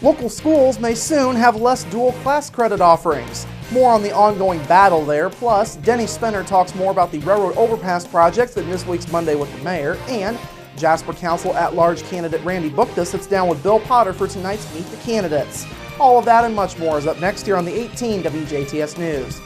Local schools may soon have less dual class credit offerings. More on the ongoing battle there. Plus, Denny Spinner talks more about the railroad overpass projects in this week's Monday with the Mayor. And Jasper Council at-large candidate Randy Bookta sits down with Bill Potter for tonight's Meet the Candidates. All of that and much more is up next here on the 18 WJTS News.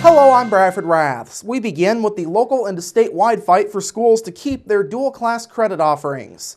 Hello, I'm Bradford Raths. We begin with the local and statewide fight for schools to keep their dual-class credit offerings.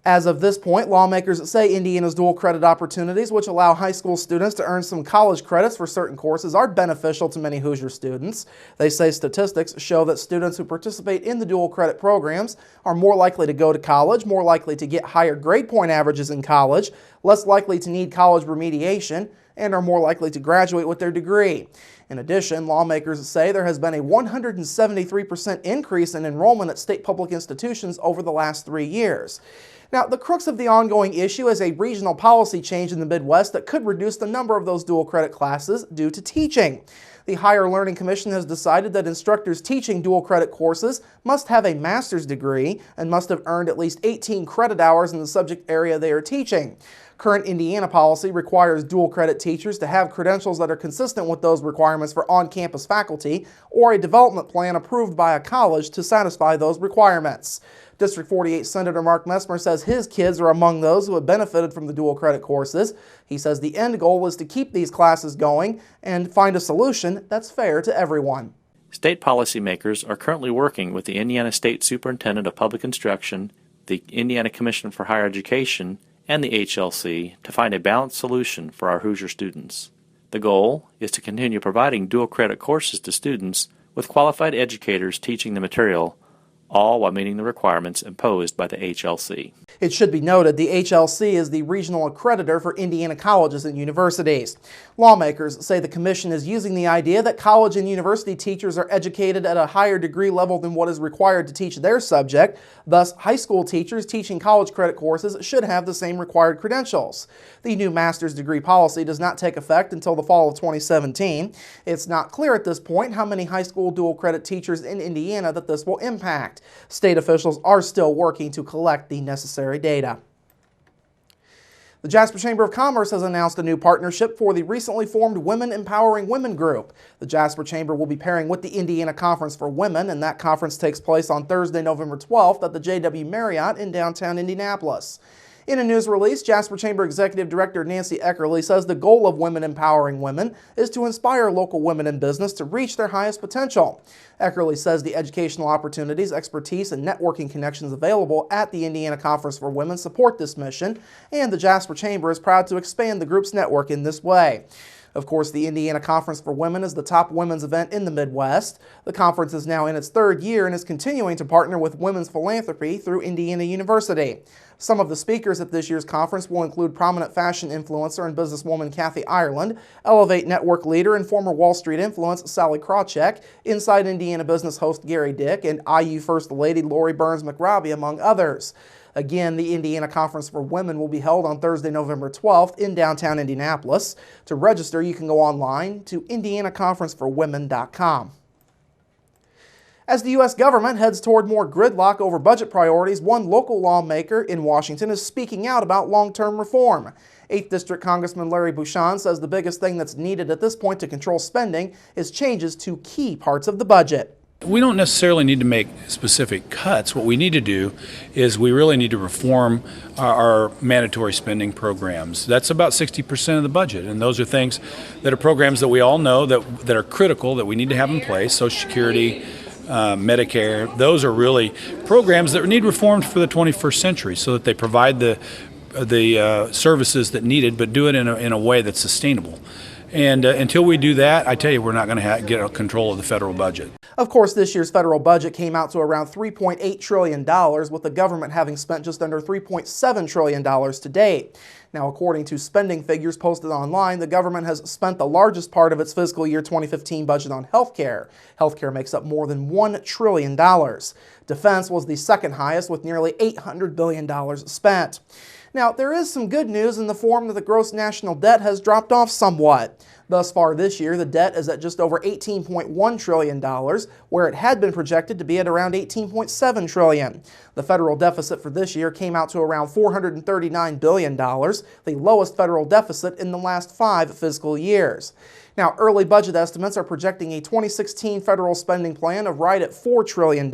As of this point, lawmakers say Indiana's dual credit opportunities, which allow high school students to earn some college credits for certain courses, are beneficial to many Hoosier students. They say statistics show that students who participate in the dual credit programs are more likely to go to college, more likely to get higher grade point averages in college, less likely to need college remediation, and are more likely to graduate with their degree. In addition, lawmakers say there has been a 173% increase in enrollment at state public institutions over the last 3 years. Now, the crux of the ongoing issue is a regional policy change in the Midwest that could reduce the number of those dual credit classes due to teaching. The Higher Learning Commission has decided that instructors teaching dual credit courses must have a master's degree and must have earned at least 18 credit hours in the subject area they are teaching. Current Indiana policy requires dual credit teachers to have credentials that are consistent with those requirements for on-campus faculty or a development plan approved by a college to satisfy those requirements. District 48 Senator Mark Messmer says his kids are among those who have benefited from the dual credit courses. He says the end goal is to keep these classes going and find a solution that's fair to everyone. State policymakers are currently working with the Indiana State Superintendent of Public Instruction, the Indiana Commission for Higher Education, and the HLC to find a balanced solution for our Hoosier students. The goal is to continue providing dual credit courses to students with qualified educators teaching the material, all while meeting the requirements imposed by the HLC. It should be noted the HLC is the regional accreditor for Indiana colleges and universities. Lawmakers say the commission is using the idea that college and university teachers are educated at a higher degree level than what is required to teach their subject. Thus, high school teachers teaching college credit courses should have the same required credentials. The new master's degree policy does not take effect until the fall of 2017. It's not clear at this point how many high school dual credit teachers in Indiana that this will impact. State officials are still working to collect the necessary data. The Jasper Chamber of Commerce has announced a new partnership for the recently formed Women Empowering Women group. The Jasper Chamber will be pairing with the Indiana Conference for Women, and that conference takes place on Thursday, November 12th at the JW Marriott in downtown Indianapolis. In a news release, Jasper Chamber Executive Director Nancy Eckerly says the goal of Women Empowering Women is to inspire local women in business to reach their highest potential. Eckerly says the educational opportunities, expertise, and networking connections available at the Indiana Conference for Women support this mission, and the Jasper Chamber is proud to expand the group's network in this way. Of course, the Indiana Conference for Women is the top women's event in the Midwest. The conference is now in its third year and is continuing to partner with women's philanthropy through Indiana University. Some of the speakers at this year's conference will include prominent fashion influencer and businesswoman Kathy Ireland, Elevate Network leader and former Wall Street influence Sally Krawcheck, Inside Indiana business host Gary Dick, and IU First Lady Lori Burns McRobbie, among others. Again, the Indiana Conference for Women will be held on Thursday, November 12th in downtown Indianapolis. To register, you can go online to indianaconferenceforwomen.com. As the U.S. government heads toward more gridlock over budget priorities, one local lawmaker in Washington is speaking out about long-term reform. 8th District Congressman Larry Bouchon says the biggest thing that's needed at this point to control spending is changes to key parts of the budget. We don't necessarily need to make specific cuts. What we need to do is we really need to reform our mandatory spending programs. That's about 60% of the budget, and those are things that are programs that we all know that are critical, that we need to have in place. Social Security, Medicare, those are really programs that need reformed for the 21st century so that they provide the services that needed, but do it in a way that's sustainable. And until we do that, I tell you, we're not going to get control of the federal budget. Of course, this year's federal budget came out to around $3.8 trillion, with the government having spent just under $3.7 trillion to date. Now, according to spending figures posted online, the government has spent the largest part of its fiscal year 2015 budget on healthcare. Healthcare makes up more than $1 trillion. Defense was the second highest, with nearly $800 billion spent. Now, there is some good news in the form that the gross national debt has dropped off somewhat. Thus far this year, the debt is at just over $18.1 trillion, where it had been projected to be at around $18.7 trillion. The federal deficit for this year came out to around $439 billion, the lowest federal deficit in the last 5 fiscal years. Now, early budget estimates are projecting a 2016 federal spending plan of right at $4 trillion,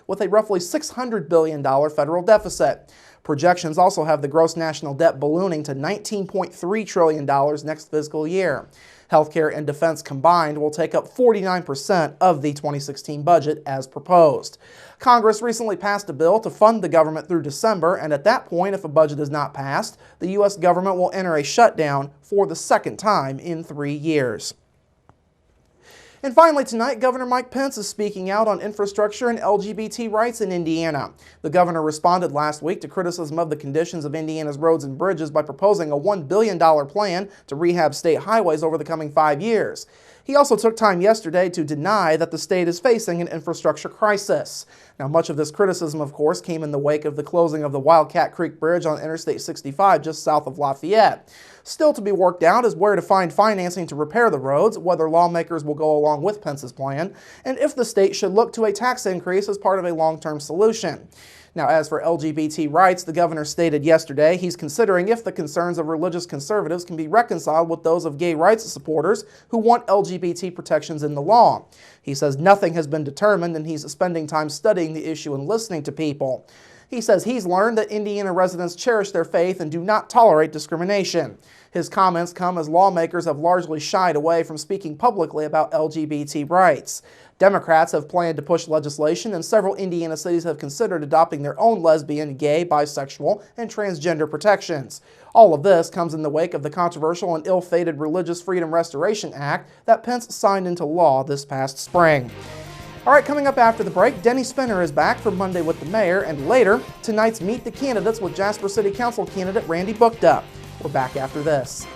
with a roughly $600 billion federal deficit. Projections also have the gross national debt ballooning to $19.3 trillion next fiscal year. Healthcare and defense combined will take up 49% of the 2016 budget as proposed. Congress recently passed a bill to fund the government through December, and at that point, if a budget is not passed, the U.S. government will enter a shutdown for the second time in 3 years. And finally tonight, Governor Mike Pence is speaking out on infrastructure and LGBT rights in Indiana. The governor responded last week to criticism of the conditions of Indiana's roads and bridges by proposing a $1 billion plan to rehab state highways over the coming 5 years. He also took time yesterday to deny that the state is facing an infrastructure crisis. Now, much of this criticism, of course, came in the wake of the closing of the Wildcat Creek Bridge on Interstate 65 just south of Lafayette. Still to be worked out is where to find financing to repair the roads, whether lawmakers will go along with Pence's plan, and if the state should look to a tax increase as part of a long-term solution. Now, as for LGBT rights, the governor stated yesterday he's considering if the concerns of religious conservatives can be reconciled with those of gay rights supporters who want LGBT protections in the law. He says nothing has been determined, and he's spending time studying the issue and listening to people. He says he's learned that Indiana residents cherish their faith and do not tolerate discrimination. His comments come as lawmakers have largely shied away from speaking publicly about LGBT rights. Democrats have planned to push legislation, and several Indiana cities have considered adopting their own lesbian, gay, bisexual, and transgender protections. All of this comes in the wake of the controversial and ill-fated Religious Freedom Restoration Act that Pence signed into law this past spring. All right, coming up after the break, Denny Spinner is back for Monday with the Mayor, and later, tonight's Meet the Candidates with Jasper City Council candidate Randy Bookdup. We're back after this.